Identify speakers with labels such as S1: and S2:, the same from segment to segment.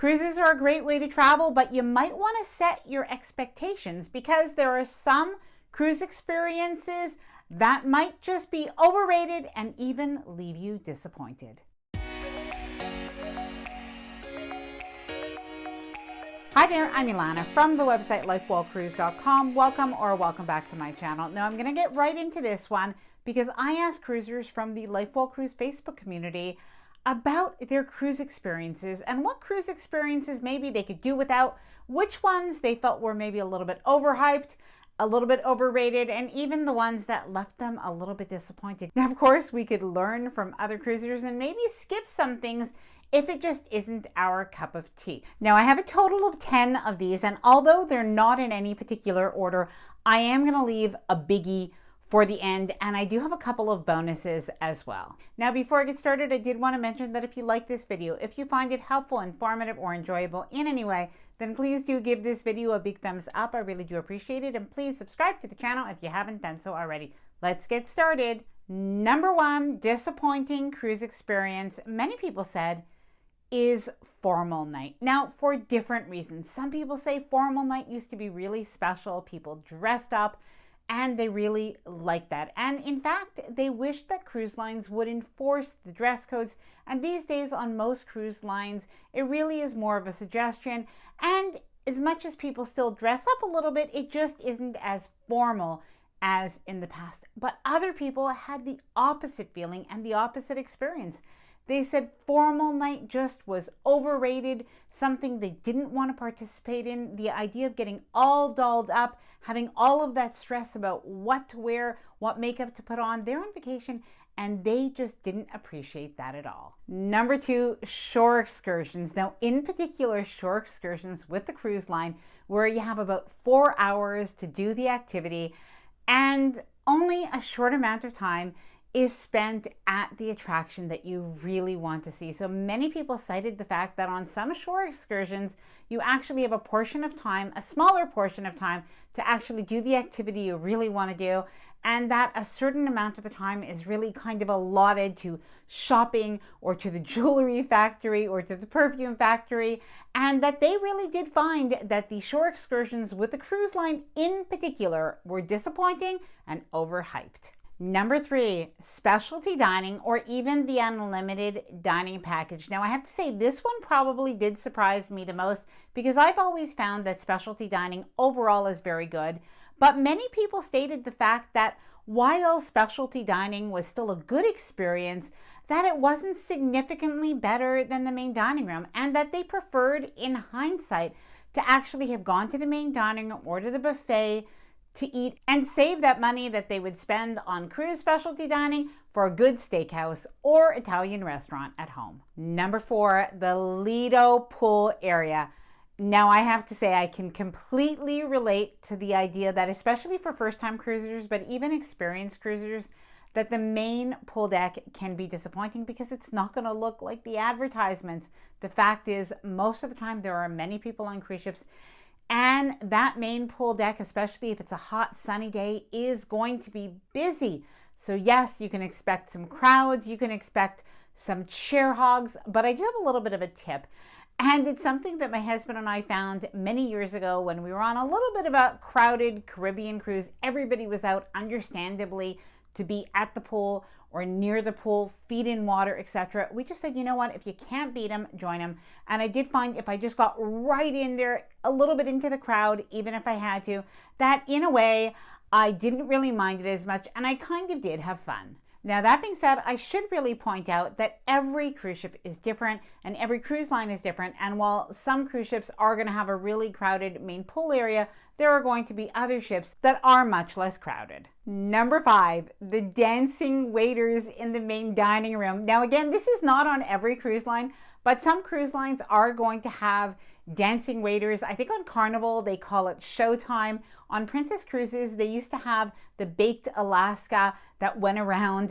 S1: Cruises are a great way to travel, but you might want to set your expectations because there are some cruise experiences that might just be overrated and even leave you disappointed. Hi there, I'm Ilana from the website lifewellcruise.com. Welcome back to my channel. Now I'm going to get right into this one because I asked cruisers from the Lifewell Cruise Facebook community about their cruise experiences and what cruise experiences maybe they could do without, which ones they felt were maybe a little bit overhyped, a little bit overrated, and even the ones that left them a little bit disappointed. Now, of course, we could learn from other cruisers and maybe skip some things if it just isn't our cup of tea. Now, I have a total of 10 of these, and although they're not in any particular order, I am going to leave a biggie for the end, and I do have a couple of bonuses as well. Now, before I get started, I did want to mention that if you like this video, if you find it helpful, informative, or enjoyable in any way, then please do give this video a big thumbs up. I really do appreciate it, and please subscribe to the channel if you haven't done so already. Let's get started. Number one disappointing cruise experience, many people said, is formal night. Now, for different reasons. Some people say formal night used to be really special. People dressed up and they really like that. And in fact, they wish that cruise lines would enforce the dress codes. And these days on most cruise lines, it really is more of a suggestion. And as much as people still dress up a little bit, it just isn't as formal as in the past. But other people had the opposite feeling and the opposite experience. They said formal night just was overrated, something they didn't want to participate in. The idea of getting all dolled up, having all of that stress about what to wear, what makeup to put on. They're on vacation and they just didn't appreciate that at all. Number two, shore excursions. Now, in particular, shore excursions with the cruise line, where you have about 4 hours to do the activity and only a short amount of time is spent at the attraction that you really want to see. So many people cited the fact that on some shore excursions, you actually have a portion of time, a smaller portion of time, to actually do the activity you really want to do, and that a certain amount of the time is really kind of allotted to shopping or to the jewelry factory or to the perfume factory, and that they really did find that the shore excursions with the cruise line in particular were disappointing and overhyped. Number three, specialty dining or even the unlimited dining package. Now, I have to say this one probably did surprise me the most because I've always found that specialty dining overall is very good. But many people stated the fact that while specialty dining was still a good experience, that it wasn't significantly better than the main dining room and that they preferred, in hindsight, to actually have gone to the main dining room or to the buffet to eat and save that money that they would spend on cruise specialty dining for a good steakhouse or Italian restaurant at home. Number four, the Lido pool area. Now, I have to say I can completely relate to the idea that, especially for first-time cruisers, but even experienced cruisers, that the main pool deck can be disappointing because it's not going to look like the advertisements. The fact is, most of the time there are many people on cruise ships, and that main pool deck, especially if it's a hot sunny day, is going to be busy. So yes, you can expect some crowds, you can expect some chair hogs, but I do have a little bit of a tip. And it's something that my husband and I found many years ago when we were on a little bit of a crowded Caribbean cruise. Everybody was out, understandably, to be at the pool or near the pool, feet in water, etc. We just said, you know what, if you can't beat them, join them. And I did find if I just got right in there, a little bit into the crowd, even if I had to, that in a way, I didn't really mind it as much, and I kind of did have fun. Now, that being said, I should really point out that every cruise ship is different and every cruise line is different. And while some cruise ships are going to have a really crowded main pool area, there are going to be other ships that are much less crowded. Number five, the dancing waiters in the main dining room. Now, again, this is not on every cruise line, but some cruise lines are going to have dancing waiters. I think on Carnival, they call it Showtime. On Princess Cruises, they used to have the baked Alaska that went around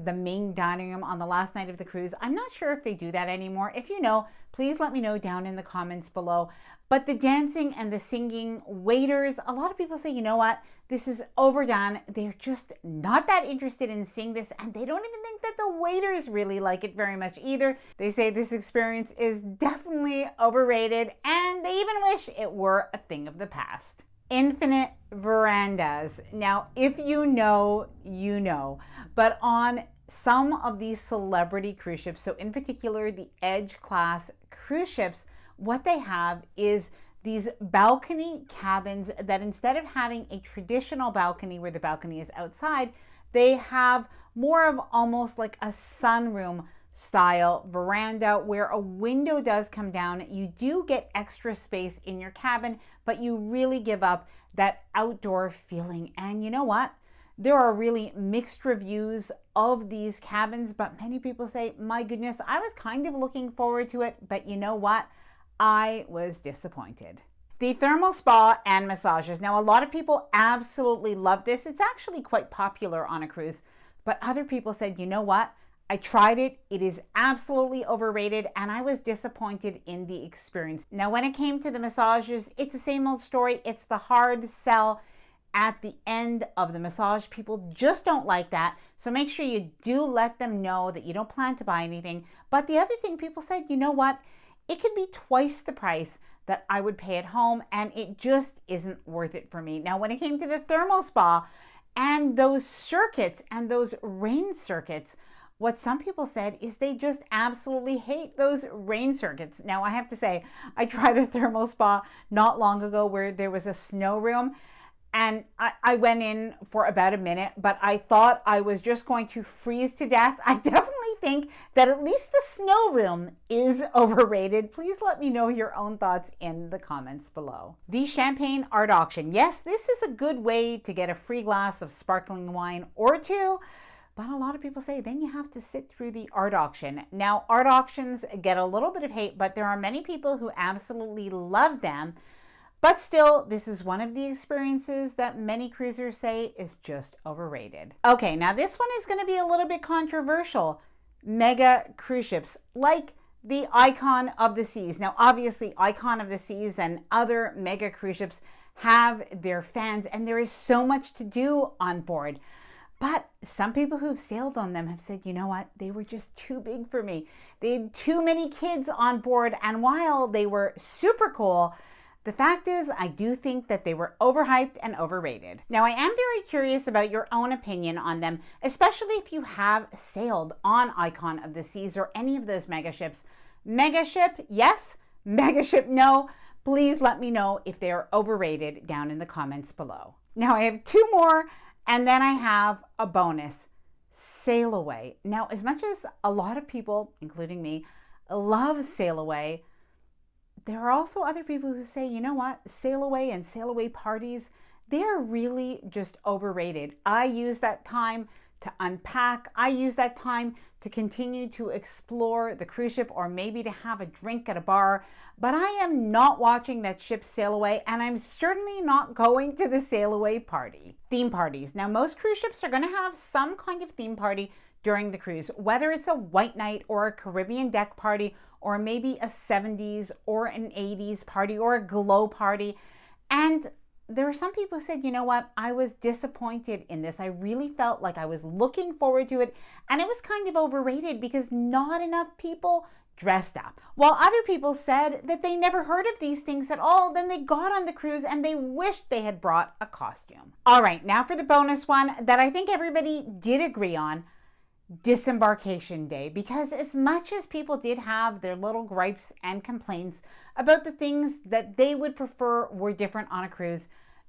S1: the main dining room on the last night of the cruise. I'm not sure if they do that anymore. If you know, please let me know down in the comments below. But the dancing and the singing, waiters, a lot of people say, you know what, this is overdone. They're just not that interested in seeing this, and they don't even think that the waiters really like it very much either. They say this experience is definitely overrated, and they even wish it were a thing of the past. Infinite verandas. Now, if you know, you know, but on some of these celebrity cruise ships, so in particular the Edge class cruise ships, what they have is these balcony cabins that instead of having a traditional balcony where the balcony is outside, they have more of almost like a sunroom style veranda where a window does come down. You do get extra space in your cabin, but you really give up that outdoor feeling. And you know what? There are really mixed reviews of these cabins, but many people say, my goodness, I was kind of looking forward to it, but you know what? I was disappointed. The thermal spa and massages. Now, a lot of people absolutely love this. It's actually quite popular on a cruise, but other people said, you know what? I tried it. It is absolutely overrated, and I was disappointed in the experience. Now, when it came to the massages, it's the same old story. It's the hard sell at the end of the massage. People just don't like that. So make sure you do let them know that you don't plan to buy anything. But the other thing, people said, you know what? It could be twice the price that I would pay at home, and it just isn't worth it for me. Now, when it came to the thermal spa and those circuits and those rain circuits, what some people said is they just absolutely hate those rain circuits. Now, I have to say, I tried a thermal spa not long ago where there was a snow room, and I went in for about a minute, but I thought I was just going to freeze to death. I definitely think that at least the snow room is overrated. Please let me know your own thoughts in the comments below. The champagne art auction. Yes, this is a good way to get a free glass of sparkling wine or two, but a lot of people say then you have to sit through the art auction. Now, art auctions get a little bit of hate, but there are many people who absolutely love them. But still, this is one of the experiences that many cruisers say is just overrated. Okay, now this one is going to be a little bit controversial. Mega cruise ships, like the Icon of the Seas. Now, obviously, Icon of the Seas and other mega cruise ships have their fans, and there is so much to do on board. But some people who've sailed on them have said, you know what, they were just too big for me. They had too many kids on board, and while they were super cool, the fact is, I do think that they were overhyped and overrated. Now, I am very curious about your own opinion on them, especially if you have sailed on Icon of the Seas or any of those mega ships. Mega ship, yes. Mega ship, no. Please let me know if they are overrated down in the comments below. Now, I have two more, and then I have a bonus. Sailaway. Now, as much as a lot of people, including me, love Sailaway, there are also other people who say, you know what, Sailaway and Sailaway parties, they're really just overrated. I use that time to unpack. I use that time to continue to explore the cruise ship or maybe to have a drink at a bar. But I am not watching that ship sail away, and I'm certainly not going to the Sailaway party. Theme parties. Now, most cruise ships are going to have some kind of theme party during the cruise, whether it's a white night or a Caribbean deck party, or maybe a 70s or an 80s party or a glow party. And there were some people who said, you know what, I was disappointed in this. I really felt like I was looking forward to it, and it was kind of overrated because not enough people dressed up. While other people said that they never heard of these things at all, then they got on the cruise and they wished they had brought a costume. All right, now for the bonus one that I think everybody did agree on. Disembarkation day, because as much as people did have their little gripes and complaints about the things that they would prefer were different on a cruise,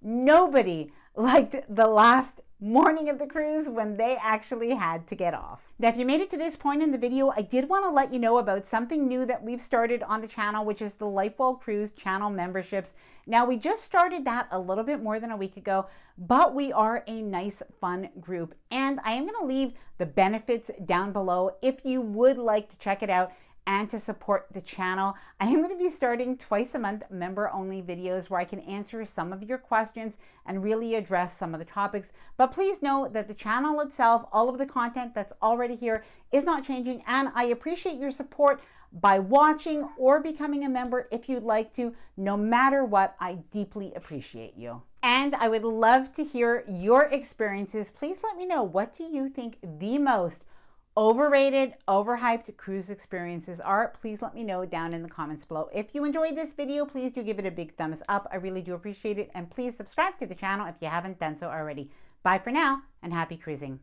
S1: nobody liked the last morning of the cruise when they actually had to get off. Now, if you made it to this point in the video, I did want to let you know about something new that we've started on the channel, which is the Lifewell Cruise channel memberships. Now, we just started that a little bit more than a week ago, but we are a nice, fun group, and I am going to leave the benefits down below if you would like to check it out and to support the channel. I am going to be starting twice a month member-only videos where I can answer some of your questions and really address some of the topics. But please know that the channel itself, all of the content that's already here is not changing, and I appreciate your support by watching or becoming a member if you'd like to. No matter what, I deeply appreciate you. And I would love to hear your experiences. Please let me know, what do you think the most overrated, overhyped cruise experiences are? Please let me know down in the comments below. If you enjoyed this video, please do give it a big thumbs up. I really do appreciate it. And please subscribe to the channel if you haven't done so already. Bye for now, and happy cruising.